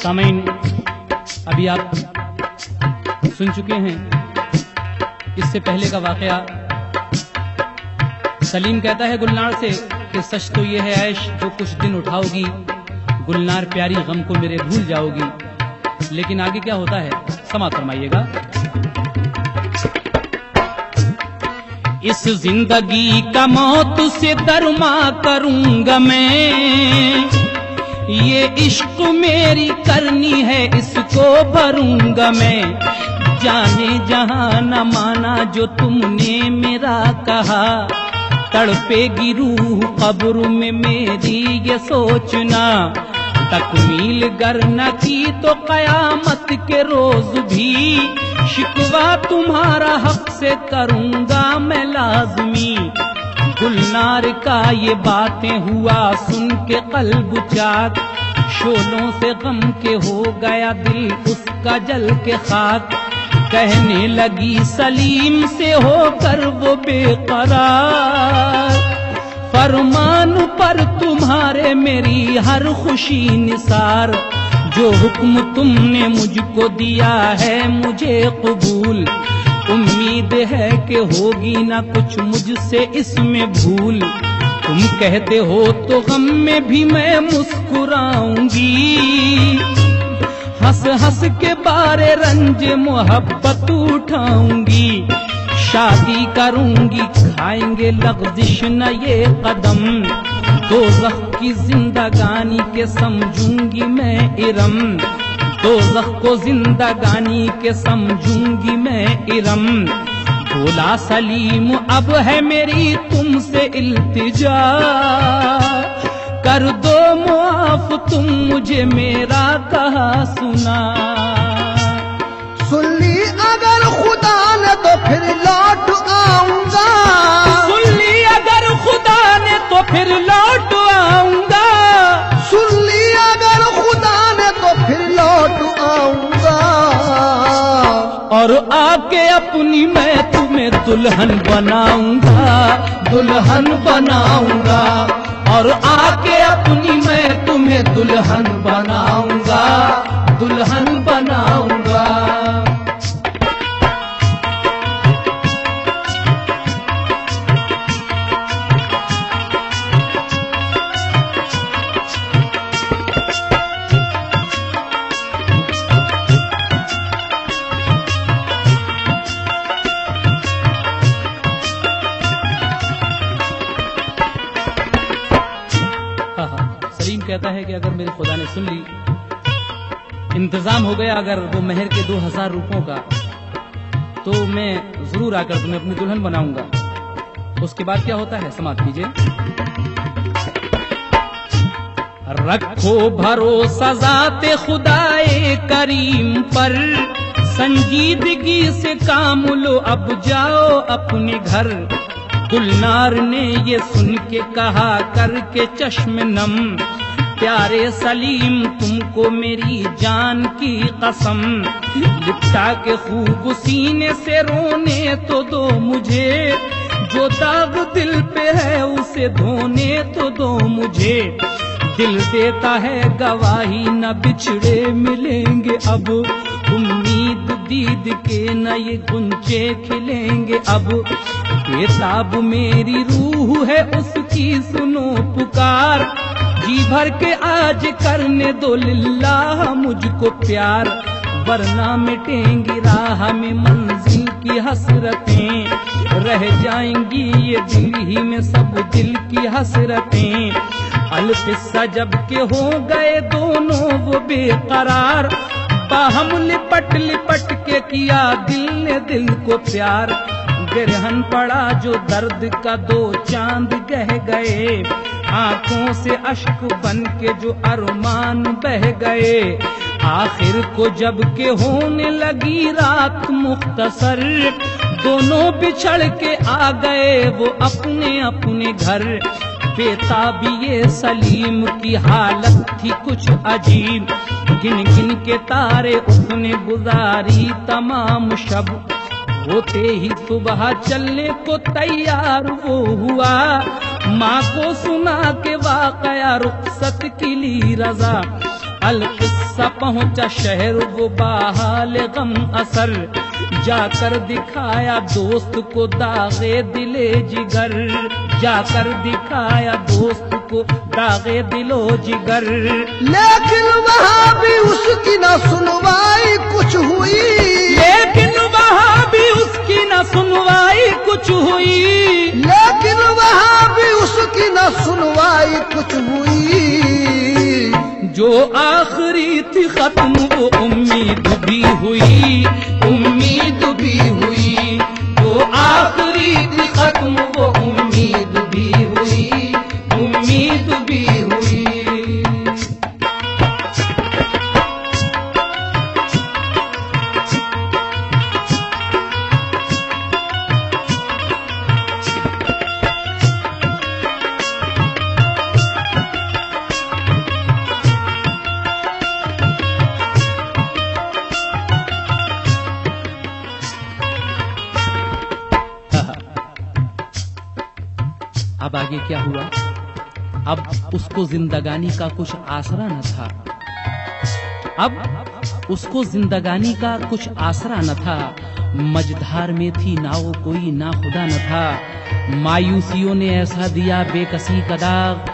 सामीन, अभी आप सुन चुके हैं इससे पहले का वाकया। सलीम कहता है गुलनार से कि सच तो ये है ऐश जो कुछ दिन उठाओगी, गुलनार प्यारी गम को मेरे भूल जाओगी। लेकिन आगे क्या होता है समाप्त फरमाइएगा। इस जिंदगी का मौत से दरमा करूंगा मैं, ये इश्क मेरी करनी है इसको भरूंगा मैं। जाने जहां न माना जो तुमने मेरा कहा, तड़पेगी रूह कब्र में मेरी ये सोचना। तकमील गर न की तो कयामत के रोज भी शिकवा तुम्हारा हक से करूंगा मैं लाजमी। गुलनार का ये बातें हुआ सुन के कल्ब चाक, शोलों से गम के हो गया दिल उसका जल के खाक। कहने लगी सलीम से होकर वो बेकरार, फरमान पर तुम्हारे मेरी हर खुशी निसार। जो हुक्म तुमने मुझको दिया है मुझे कबूल, उम्मीद है कि होगी ना कुछ मुझसे इसमें भूल। तुम कहते हो तो गम में भी मैं मुस्कुराऊंगी, हंस हंस के बारे रंज मोहब्बत उठाऊंगी। शादी करूंगी खाएंगे लग़ज़िश न ये कदम, दोज़ख की जिंदगानी के समझूंगी मैं इरम। दोज़ख को जिंदगानी के समझूंगी मैं इरम। बोला सलीम अब है मेरी तुमसे इल्तिजा, कर दो मुआफ तुम मुझे मेरा कहा सुना। सुन ली अगर खुदा ने तो फिर लौट आऊंगा, सुन ली अगर खुदा ने तो फिर लौट आऊंगा। सुन ली अगर खुदा ने तो फिर लौट आऊंगा। और आके अपनी मैं तुम्हें दुल्हन बनाऊंगा, दुल्हन बनाऊंगा। और आके अपनी मैं तुम्हें दुल्हन बनाऊंगा, दुल्हन बनाऊंगा। सलीम कहता है कि अगर मेरे खुदा ने सुन ली, इंतजाम हो गया अगर वो मेहर के 2000 रुपयों का, तो मैं जरूर आकर तुम्हें अपनी दुल्हन बनाऊंगा। उसके बाद क्या होता है समाप्त कीजिए। रखो भरोसा ज़ाते खुदाए करीम पर, संजीदगी से काम लो अब जाओ अपने घर। गुलनार ने ये सुन के कहा करके चश्म नम, प्यारे सलीम तुमको मेरी जान की कसम। लिपटा के खूब सीने से रोने तो दो मुझे, जो दाग दिल पे है उसे धोने तो दो मुझे। दिल देता है गवाही न बिछड़े मिलेंगे अब, उम्मीद दीद के न ये गुंचे खिलेंगे अब। बेताब मेरी रूह है उसकी सुनो पुकार, जी भर के आज करने दो लिल्लाह मुझको प्यार। वरना मिटेंगी राह में मंजिल की हसरतें, रह जाएंगी ये दिल ही में सब दिल की हसरतें। अलकिस्सा जब के हो गए दोनों वो बेकरार, बाहम लिपट लिपट के किया दिल ने दिल को प्यार। गिरहन पड़ा जो दर्द का दो चांद गह गए, आंखों से अश्क बन के जो अरमान बह गए। आखिर को जब के होने लगी रात मुख्तसर, दोनों बिछड़ के आ गए वो अपने अपने घर। बेताबी ये सलीम की हालत थी कुछ अजीब, गिन गिन के तारे उसने गुजारी तमाम शब। होते ही सुबह चलने को तैयार वो हुआ, माँ को सुना के वाकया रुखसत की ली रजा। अलकिस्सा सा पहुंचा शहर वो बाहाल गम असर, जाकर दिखाया दोस्त को दागे दिले जिगर, जाकर दिखाया दोस्त को दागे दिलो जिगर। लेकिन वहाँ भी उसकी न सुनवाई कुछ हुई, लेकिन वहाँ भी उसकी न सुनवाई कुछ हुई, लेकिन वहाँ भी उसकी न सुनवाई कुछ हुई। जो आखिरी थी खत्म वो उम्मीद भी हुई, उम्मीद भी हुई। जो आखिरी थी खत्म वो उम्मीद भी हुई, उम्मीद भी हुई। अब आगे क्या हुआ? अब उसको जिंदगानी का कुछ आसरा न था, अब उसको जिंदगानी का कुछ आसरा न था। मझधार में थी नाव कोई ना खुदा न था, मायूसियों ने ऐसा दिया बेकसी का दाग,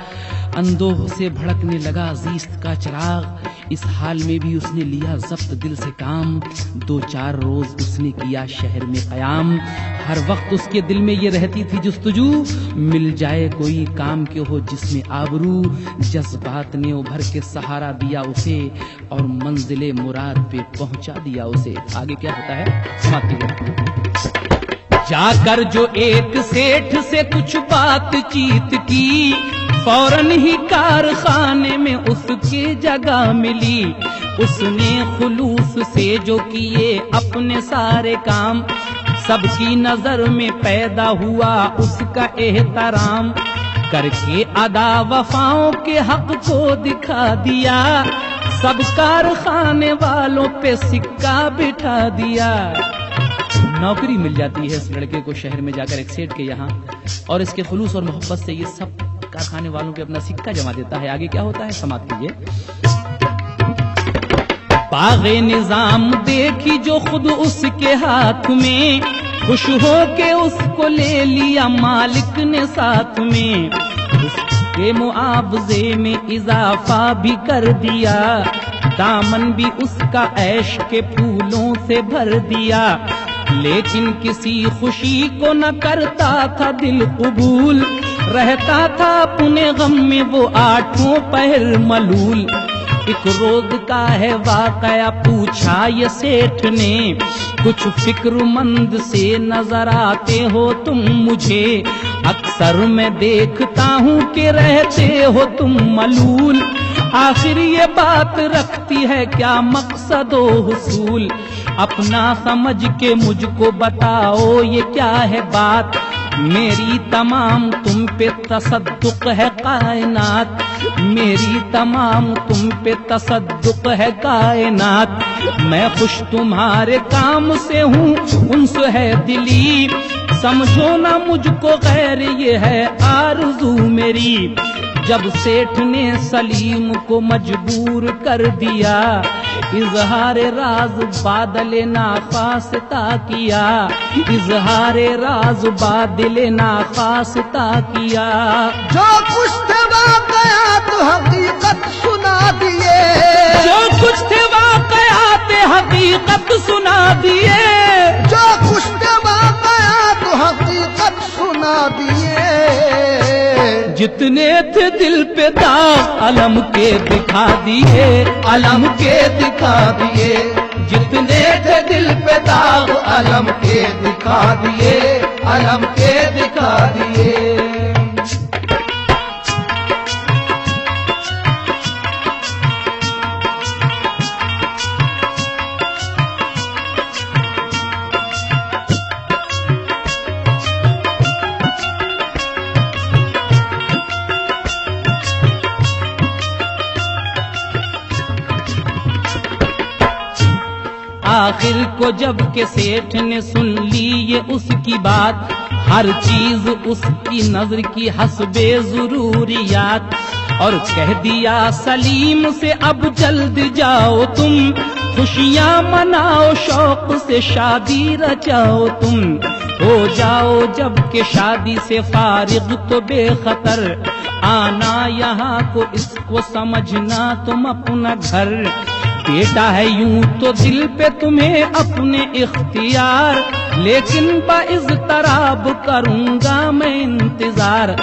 अंदोह से भड़कने लगा जीस्त का चिराग। इस हाल में भी उसने लिया जब्त दिल से काम, 2-4 रोज उसने किया शहर में कयाम। हर वक्त उसके दिल में ये रहती थी जुस्तजू, मिल जाए कोई काम के हो जिसमें आबरू। जज्बात ने उभर के सहारा दिया उसे और मंजिले मुराद पे पहुंचा दिया उसे। आगे क्या होता है समाप्ति। जाकर जो एक सेठ से कुछ बातचीत की, फौरन ही कारखाने में उसके जगह मिली। उसने खुलूस से जो किए अपने सारे काम, सबकी नजर में पैदा हुआ उसका एहतराम। करके अदा वफाओं के हक को दिखा दिया, सब कारखाने वालों पे सिक्का बिठा दिया। नौकरी मिल जाती है इस लड़के को शहर में जाकर एक सेठ के यहाँ, और इसके खुलूस और मोहब्बत से ये सब कारखाने वालों पे अपना सिक्का जमा देता है। आगे क्या होता है समाप्त कीजिए। बाग़े निजाम देखी जो खुद उसके हाथ में, खुश हो के उसको ले लिया मालिक ने साथ में। उसके मुआवजे में इजाफा भी कर दिया, दामन भी उसका ऐश के फूलों से भर दिया। लेकिन किसी खुशी को न करता था दिल कबूल, रहता था अपने गम में वो 8 पहर मलूल। एक रोज का है वाकया पूछा ये सेठ ने, कुछ फिक्रमंद से नजर आते हो तुम मुझे। अक्सर मैं देखता हूँ कि रहते हो तुम मलूल, आखिर ये बात रखती है क्या मकसद व हुसूल। अपना समझ के मुझको बताओ ये क्या है बात, मेरी तमाम तुम पे तसद्दुक है कायनात, मेरी तमाम तुम पे तसद्दुक है कायनात। मैं खुश तुम्हारे काम से हूँ, उनस है दिली, समझो ना मुझको गैर ये है आरज़ू मेरी। जब सेठ ने सलीम को मजबूर कर दिया, इजहार राज बादल नाखास्ता किया, इजहार राज बादल नाखास्ता किया। जो कुछ थे वाक़यात हकीकत सुना दिए, जो कुछ थे वाक़यात हकीकत सुना दिए, जो कुछ थे वाक़यात हकीकत सुना दिए। जितने थे दिल पे दाग अलम के दिखा दिए, अलम के दिखा दिए। जितने थे दिल पे दाग अलम के दिखा दिए, अलम के दिखा दिए। आखिर को जब के सेठ ने सुन ली ये उसकी बात, हर चीज उसकी नजर की हस्बे जरूरियात। और कह दिया सलीम से अब जल्द जाओ तुम, खुशियां मनाओ शौक से शादी रचाओ तुम। हो जाओ जब के शादी से फारिग तो बेखतर, आना यहाँ को इसको समझना तुम अपना घर। बेटा है यूं तो दिल पे तुम्हें अपने इख्तियार, लेकिन बाइज़्तराब करूंगा मैं इंतजार।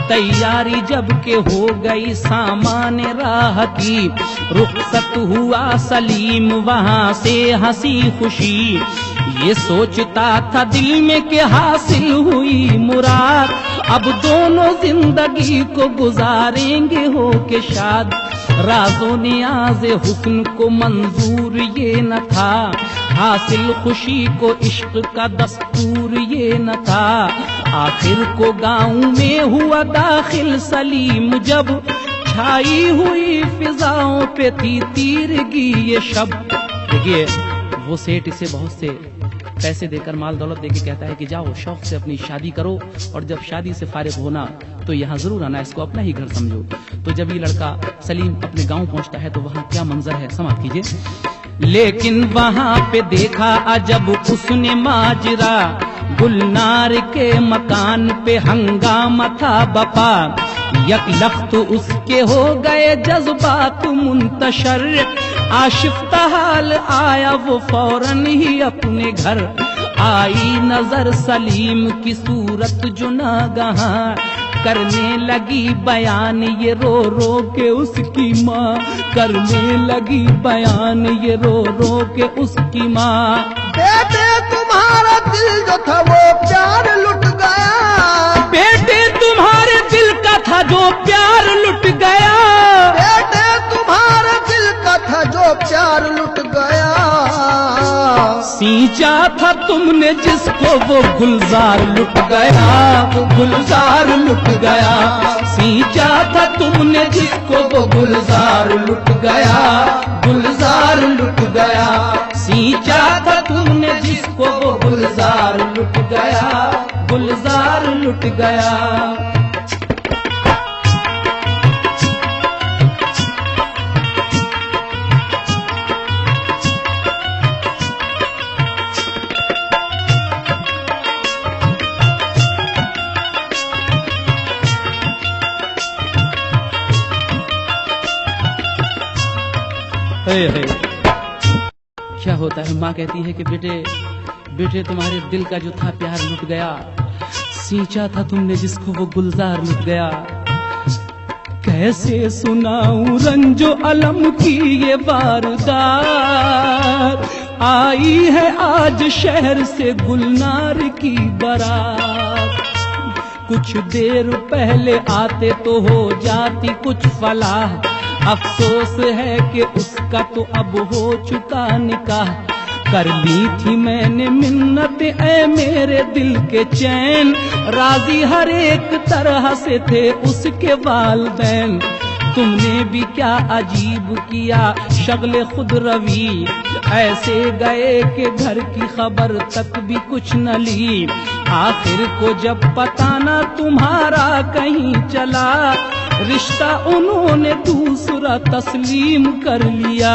तैयारी जब के हो गई सामान राह की, रुखसत हुआ सलीम वहां से हंसी खुशी। ये सोचता था दिल में कि हासिल हुई मुराद, अब दोनों जिंदगी को गुजारेंगे हो के शाद। राज़ो नियाज़ हुस्न को मंजूर ये न था, हासिल खुशी को इश्क का दस्तूर ये न था। आखिर को गाँव में हुआ दाखिल सलीम जब, छाई हुई फिजाओं पे थी तीरगी ये शब। देखिए वो सेठ इसे बहुत से पैसे देकर माल दौलत देके कहता है कि जाओ शौक से अपनी शादी करो, और जब शादी से फारिग होना तो यहाँ जरूर आना, इसको अपना ही घर समझो। तो जब ये लड़का सलीम अपने गांव पहुंचता है तो वहाँ क्या मंजर है समाप्त कीजिए। लेकिन वहाँ पे देखा अजब उसने माजरा, गुलनार के मकान पे हंगामा था बपा। यकलख्त उसके हो गए जज्बात मुंतशर, आशिफ्ता हाल आया वो फौरन ही अपने घर। आई नजर सलीम की सूरत जो नागहां, करने लगी बयान ये रो रो के उसकी माँ, करने लगी बयान ये रो रो के उसकी माँ। बेटे तुम्हारा दिल जो था वो प्यार लुट गया, बेटे तुम्हारे दिल का था जो प्यार लुट गया, बेटे तुम्हारे दिल का था जो प्यार लुट गया। सींचा था तुमने जिसको वो गुलजार लुट गया, वो गुलजार लुट गया। सींचा था तुमने जिसको वो गुलजार लुट गया, गुलजार लुट गया। सींचा था तुमने जिसको वो गुलजार लुट गया, गुलजार लुट गया। क्या होता है, माँ कहती है कि बेटे बेटे तुम्हारे दिल का जो था प्यार लुट गया, सींचा था तुमने जिसको वो गुलजार लुट गया। कैसे सुनाऊं रंजो अलम की ये वारदात, आई है आज शहर से गुलनार की बारात। कुछ देर पहले आते तो हो जाती कुछ फलाह, अफसोस है कि उसका तो अब हो चुका निकाह। कर ली थी मैंने मिन्नत ऐ मेरे दिल के चैन, राजी हर एक तरह से थे उसके वालिदैन। तुमने भी क्या अजीब किया शगले खुद रवी, ऐसे गए कि घर की खबर तक भी कुछ न ली। आखिर को जब पता न तुम्हारा कहीं चला, रिश्ता उन्होंने दूसरा तस्लीम कर लिया।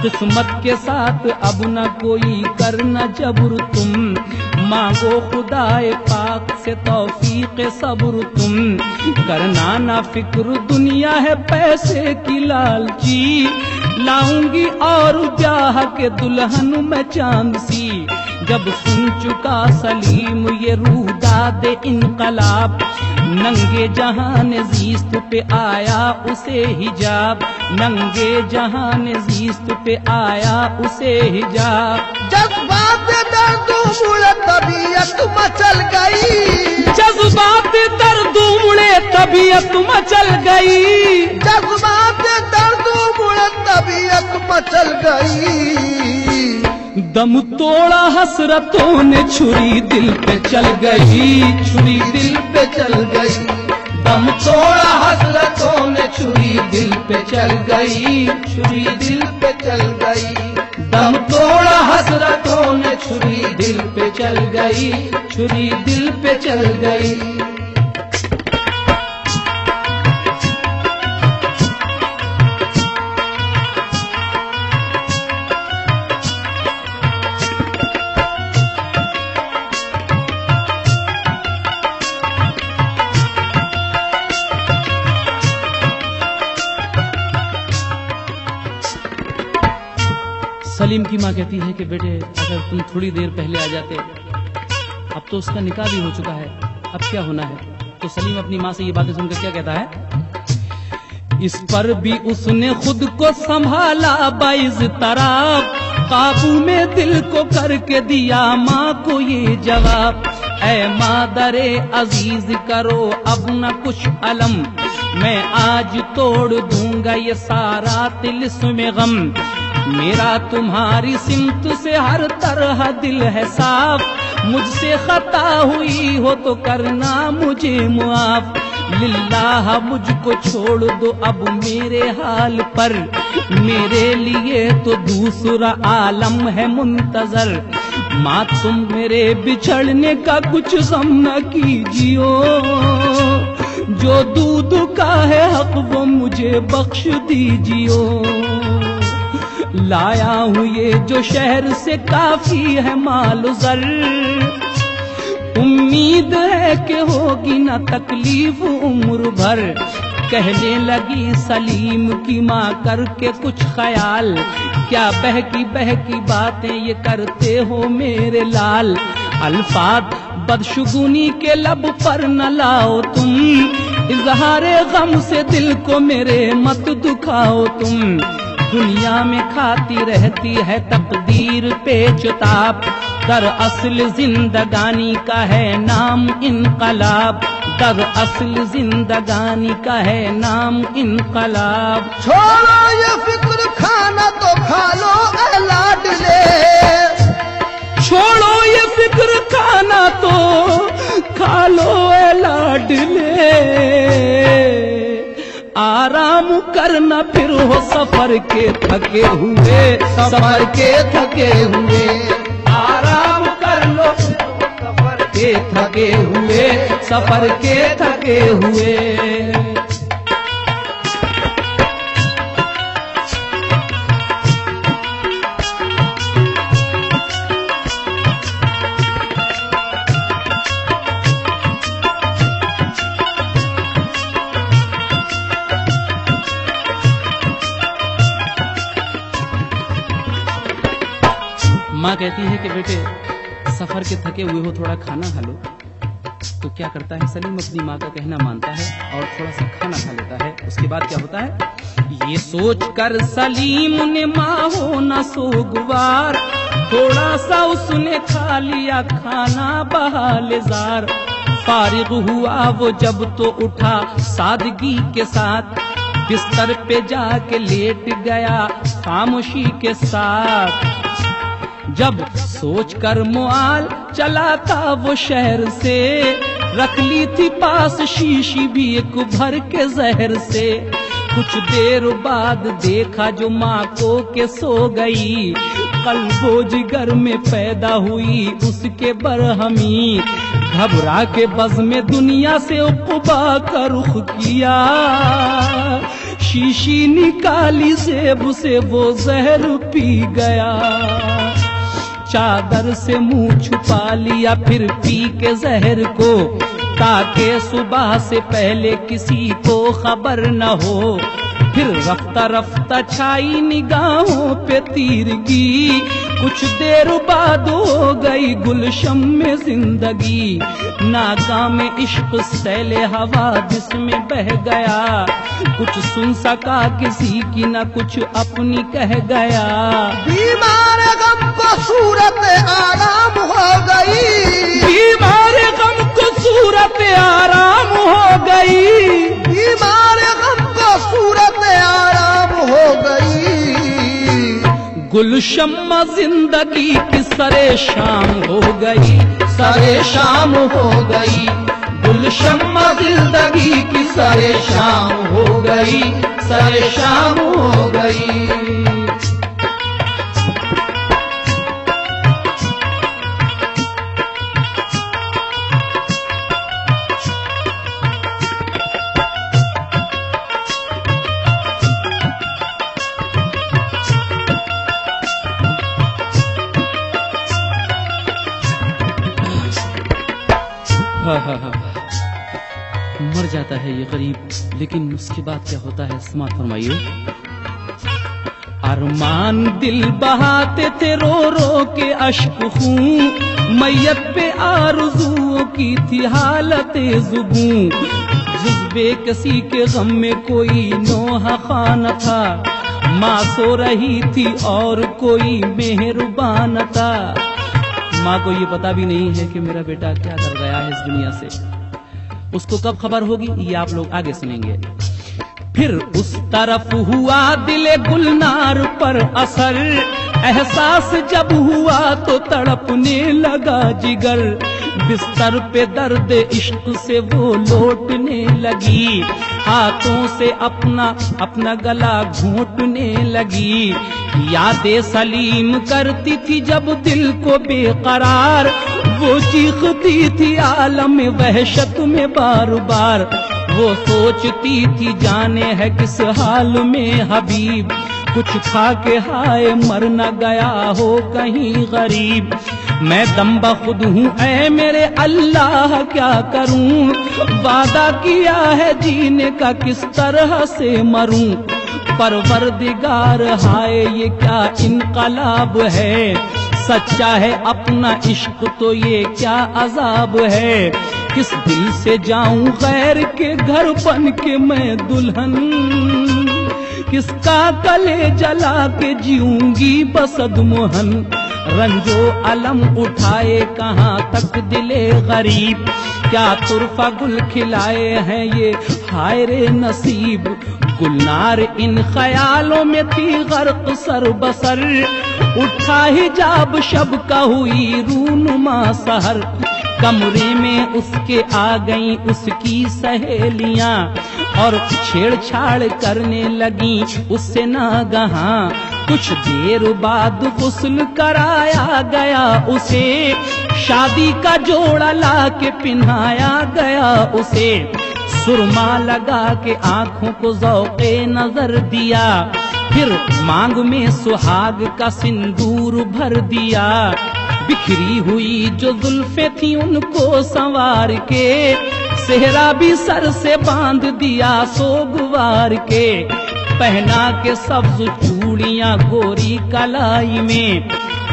किस्मत के साथ अब न कोई करना जबर तुम, मांगो खुदाए पाक से तौफीक सब्र तुम। करना ना फिक्र दुनिया है पैसे की लालची, लाऊंगी और ब्याह के दुल्हन में चांद सी। जब सुन चुका सलीम ये रूदाद इनकलाब, नंगे जहान जीस्त पे आया उसे हिजाब, नंगे जहान जीस्त पे आया उसे हिजाब। जज्बात दर्द मुड़े तबीयत मचल गई, जज्बात दर्द मुड़े तबीयत मचल गई, जज्बात दर्द मुड़े तबीयत मचल गई। दम तोड़ा हसरतों ने छुरी दिल पे चल गई, छुरी दिल पे चल गई। दम तोड़ा हसरतों ने छुरी दिल पे चल गई, छुरी दिल पे चल गई। दम तोड़ा हसरतों ने छुरी दिल पे चल गई, छुरी दिल पे चल गई। सलीम की माँ कहती है कि बेटे अगर तुम थोड़ी देर पहले आ जाते, अब तो उसका निकाह भी हो चुका है, अब क्या होना है। तो सलीम अपनी माँ से ये बातें सुनकर क्या कहता है, इस पर भी उसने खुद को संभाला बाइज़ तराब, काबू में दिल को करके दिया माँ को ये जवाब, ऐ मादरे अजीज करो अब न कुछ अलम, मैं आज तोड़ दूंगा ये सारा तिलिस्म गम, मेरा तुम्हारी सिमत से हर तरह दिल है साफ, मुझसे खता हुई हो तो करना मुझे मुआफ, लिल्लाह मुझको छोड़ दो अब मेरे हाल पर, मेरे लिए तो दूसरा आलम है मुंतजर, माँ तुम मेरे बिछड़ने का कुछ गम न कीजियो, जो दूध का है हक वो मुझे बख्श दीजियो, लाया हूँ ये जो शहर से काफी है माल जर, उम्मीद है कि होगी ना तकलीफ उम्र भर, कहने लगी सलीम की माँ करके कुछ ख्याल, क्या बहकी बातें ये करते हो मेरे लाल, अल्फाज बदशगुनी के लब पर न लाओ तुम, इजहारे गम से दिल को मेरे मत दुखाओ तुम, दुनिया में खाती रहती है तकदीर पेचताप, दर असल जिंदगानी का है नाम इनकलाब, दर असल जिंदगानी का है नाम इनकलाब। छोड़ो ये फिक्र खाना तो खा लो ऐ लाडले, छोड़ो ये फिक्र खाना तो खा लो ऐ लाडले, आराम करना फिर हो सफर के थके हुए, सफर के थके हुए, आराम कर लो सफर के थके हुए, सफर के थके हुए। माँ कहती है कि बेटे सफर के थके हुए हो, थोड़ा खाना खा लो। तो क्या करता है सलीम, अपनी माँ का कहना मानता है और थोड़ा सा खाना खा लेता है। उसके बाद क्या होता है, ये सोच कर सलीम ने माँ हो न सोगवार, थोड़ा सा उसने खा लिया खाना बहालेजार, फारिग हुआ वो जब तो उठा सादगी के साथ, बिस्तर पे जाके लेट गया खामोशी के साथ, जब सोच कर मुआल चला था वो शहर से, रख ली थी पास शीशी भी एक भर के जहर से, कुछ देर बाद देखा जो माँ को के सो गई, कल्बो जिगर में पैदा हुई उसके बरहमी, घबरा के बज़ में दुनिया से उक़बा का रुख किया, शीशी निकाली जेब से वो जहर पी गया, चादर से मुंह छुपा लिया फिर पी के जहर को, ताकि सुबह से पहले किसी को खबर न हो, फिर रफ्ता रफ्ता छाई निगाहों पे तीरगी, कुछ देर बाद हो गई गुलशन में जिंदगी, नाकाम इश्क सैले हवा जिसमें बह गया, कुछ सुन सका किसी की न कुछ अपनी कह गया, बीमार गम को सूरत आराम हो गई, बीमार गम को सूरत आराम हो गई, बीमार गम को सूरत आराम हो गई, गुलशम्मा जिंदगी की सरे शाम हो गई, सरे शाम हो गई, गुलशम्मा जिंदगी की सरे शाम हो गई, सरे शाम हो गई। मर जाता है ये गरीब, लेकिन उसके बाद क्या होता है समात फरमाइए। अरमान दिल बहाते थे रो रो के अश्क खूं, मैयत पे आरज़ुओं की थी हालत ज़ुबूं। जुज़्बे किसी के गम में कोई नोहा खान था, माँ सो रही थी और कोई मेहरबान था। माँ को ये पता भी नहीं है कि मेरा बेटा क्या कर गया है इस दुनिया से। उसको कब खबर होगी ये आप लोग आगे सुनेंगे। फिर उस तरफ हुआ दिले गुलनार पर असर, एहसास जब हुआ तो तड़पने लगा जिगर। बिस्तर पे दर्द इश्क से वो लौटने लगी, हाथों से अपना गला घोंटने लगी। यादें सलीम करती थी जब दिल को बेकरार, वो चीखती थी आलम वहशत में बार बार। वो सोचती थी जाने है किस हाल में हबीब, कुछ खा के हाय मर न गया हो कहीं गरीब। मैं दम बखुद हूँ ऐ मेरे अल्लाह क्या करूँ, वादा किया है जीने का किस तरह से मरूं। परवरदिगार हाय ये क्या इनकलाब है, सच्चा है अपना इश्क तो ये क्या अजाब है। किस दिल से जाऊं गैर के घर बन के मैं दुल्हन, किसका गले जला के जीऊंगी बसद मोहन। रंजो अलम उठाए कहाँ तक दिले गरीब, क्या तुरफा गुल खिलाए हैं ये हाय रे नसीब। गुलनार इन ख्यालों में थी गर्क सर बसर, उठा हिजाब शब का हुई रूनुमा सहर। कमरे में उसके आ गई उसकी सहेलियां और छेड़छाड़ करने लगी उससे नागहां। कुछ देर बाद गुस्ल कराया गया उसे, शादी का जोड़ा ला के पिन्हाया गया उसे। सुरमा लगा के आंखों को ज़ौक़े नजर दिया, फिर मांग में सुहाग का सिंदूर भर दिया। बिखरी हुई जो जुल्फे थी उनको संवार के, सेहरा भी सर से बांध दिया सोगवार के। पहना के सब्ज चूड़ियां गोरी कलाई में,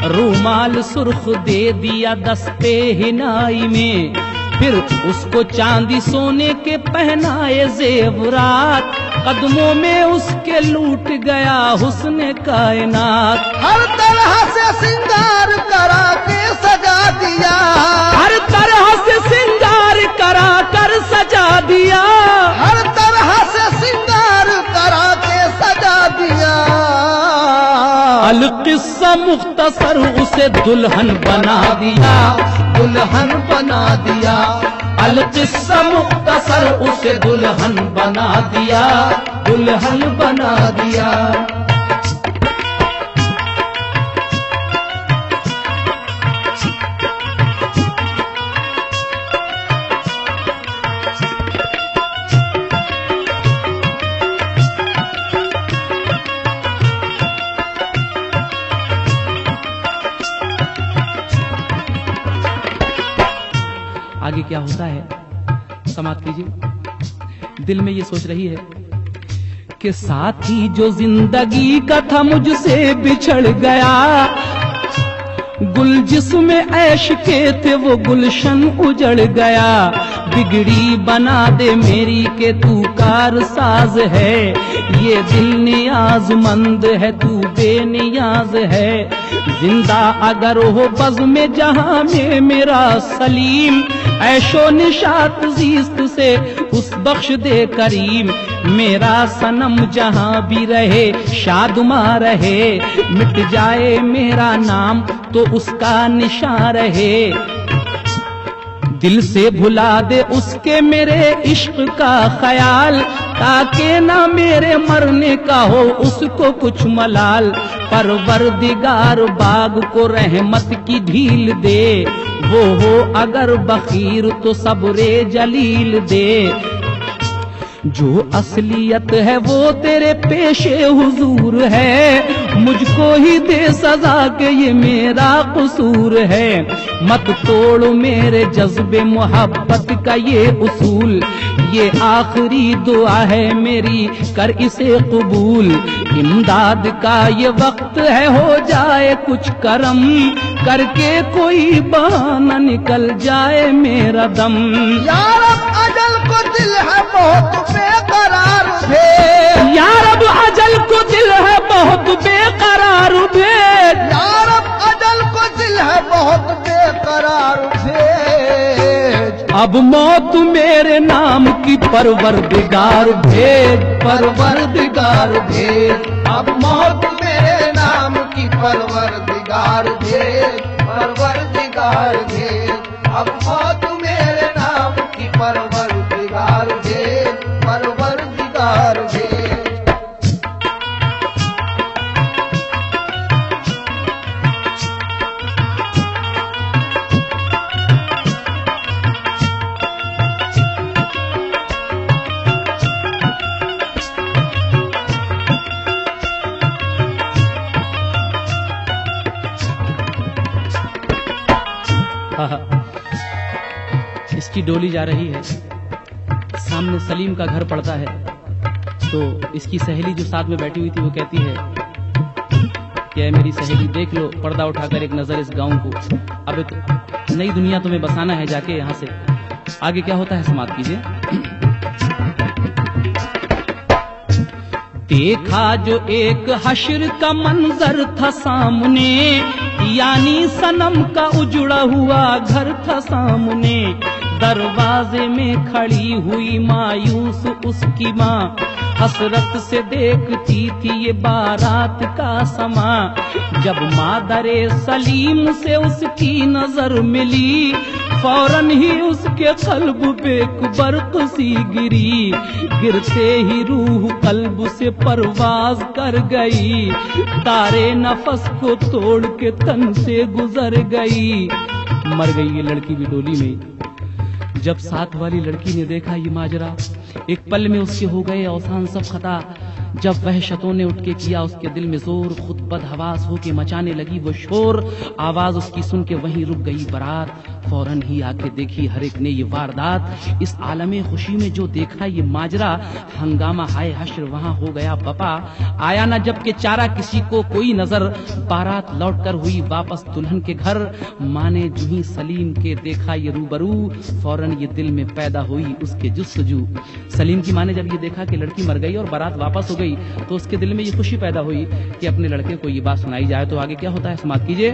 रूमाल सुर्ख दे दिया दस्ते हिनाई में। फिर उसको चांदी सोने के पहनाए जेवरात, कदमों में उसके लूट गया हुस्न कायनात। हर तरह से सिंगार करा के सजा दिया, हर तरह से सिंगार करा कर सजा दिया, हर तरह से सिंगार करा के सजा दिया। अल-किस्सा मुख्तसर उसे दुल्हन बना दिया, दुल्हन बना दिया। अल-किस्सा मुख्तसर उसे दुल्हन बना दिया, दुल्हन बना दिया। आगे क्या होता है समाप्त कीजिए। दिल में ये सोच रही है कि साथी जो जिंदगी का था मुझसे बिछड़ गया, गुल जिसमें ऐश के थे वो गुलशन उजड़ गया। बिगड़ी बना दे मेरी के तू कारसाज है, ये दिल नियाजमंद है तू बेनियाज है। जिंदा अगर हो बज़ में जहां में मेरा सलीम, ऐशो निशात जीस्त से उस बख्श दे करीम। मेरा सनम जहां भी रहे शादमा रहे, मिट जाए मेरा नाम तो उसका निशान रहे। दिल से भुला दे उसके मेरे इश्क का ख्याल, ताकि ना मेरे मरने का हो उसको कुछ मलाल। परवरदिगार बाग को रहमत की ढील दे, वो हो अगर बखीर तो सब्रे जलील दे। जो असलियत है वो तेरे पेशे हुजूर है, मुझको ही दे सजा के ये मेरा कसूर है। मत तोड़ मेरे जज्बे मोहब्बत का ये उसूल, ये आखिरी दुआ है मेरी कर इसे कबूल। इमदाद का ये वक्त है हो जाए कुछ करम, करके कोई बहाना निकल जाए मेरा दम। यार अब अजल को दिल है बहुत बेकरार थे, यार अब अजल को दिल है बहुत बेकरार भेज, यार अब अजल को दिल है बहुत बेकरार भेज। अब मौत मेरे नाम की परवरदिगार भेज, परवरदिगार भेज। अब मौत मेरे नाम की परवरदिगार भेज, परवरदिगार भेज। अब मौत मेरे नाम की परवरदिगार भेज, परवरदिगार भेज। इसकी डोली जा रही है, सामने सलीम का घर पड़ता है, तो इसकी सहेली जो साथ में बैठी हुई थी वो कहती है कि ऐ मेरी सहेली देख लो, पर्दा उठाकर एक नजर इस गांव को, अब एक नई दुनिया तुम्हें बसाना है जाके यहाँ से। आगे क्या होता है समाप्त कीजिए। देखा जो एक हश्र का मंजर था सामने, यानी सनम का उजड़ा हुआ घर था सामने। दरवाजे में खड़ी हुई मायूस उसकी माँ, हसरत से देखती थी ये बारात का समा। जब मादरे सलीम से उसकी नजर मिली, फौरन ही उसके कल्ब पे बर्क सी गिरी। गिरते ही रूह कल्ब से परवाज कर गई, तारे नफस को तोड़ के तन से गुजर गई। मर गई ये लड़की भी डोली में। जब साथ वाली लड़की ने देखा ये माजरा, एक पल में उसके हो गए अवसान सब खता। जब वहशतों ने उठ के किया उसके दिल में जोर, खुद बदहवास होके मचाने लगी वो शोर। आवाज उसकी सुन के वहीं रुक गई बारात, फौरन ही आके देखी हर एक ने ये वारदात। इस आलमे खुशी में जो देखा ये माजरा, हंगामा हाय हश्र वहां हो गया बपा। आया न जब के चारा किसी को कोई नजर, बारात लौट कर हुई वापस दुल्हन के घर। माँ ने जो ही सलीम के देखा ये रूबरू, फौरन ये दिल में पैदा हुई उसके जुस्तजू। सलीम की माँ ने जब ये देखा कि लड़की मर गई और बारात वापस हो गई, तो उसके दिल में ये खुशी पैदा हुई कि अपने लड़के को ये बात सुनाई जाए। तो आगे क्या होता है समाप्त कीजिए।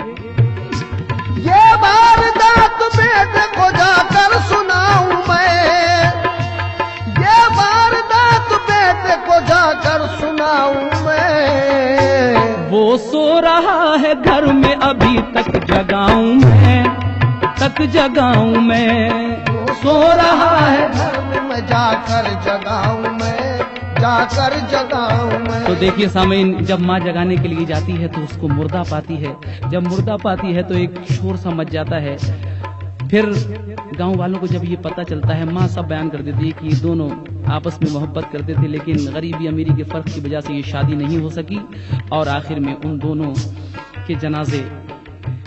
ये वारदात बेटे को जाकर सुनाऊं मैं, ये वारदात बेटे को जाकर सुनाऊं मैं। वो सो रहा है घर में अभी तक जगाऊं मैं, तक जगाऊं मैं। वो सो रहा है घर में मैं जाकर जगाऊं मैं, जाकर जगाऊं मैं। तो देखिए सामीन, जब माँ जगाने के लिए जाती है तो उसको मुर्दा पाती है। जब मुर्दा पाती है तो एक शोर सा मच जाता है। फिर गांव वालों को जब ये पता चलता है, माँ सब बयान कर देती है कि दोनों आपस में मोहब्बत करते थे, लेकिन गरीबी अमीरी के फर्क की वजह से ये शादी नहीं हो सकी। और आखिर में उन दोनों के जनाजे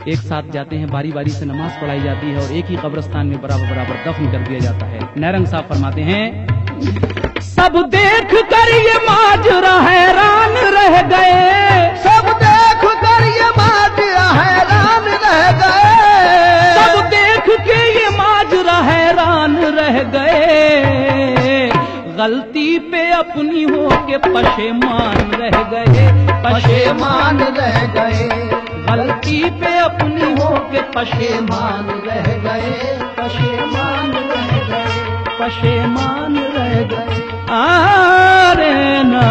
एक साथ जाते हैं, बारी बारी से नमाज पढ़ाई जाती है और एक ही कब्रिस्तान में बराबर बराबर दफन कर दिया जाता है। नैरंग साहब फरमाते हैं, सब देख कर ये माजरा हैरान रह गए, सब देख कर ये माजरा हैरान रह गए, सब देख के ये माजरा हैरान रह गए। गलती पे अपनी हो के पशेमान रह गए, पशेमान रह गए। गलती पे अपनी हो के पशेमान रह गए, पशेमान रह गए, पशेमान रह गए। आरे ना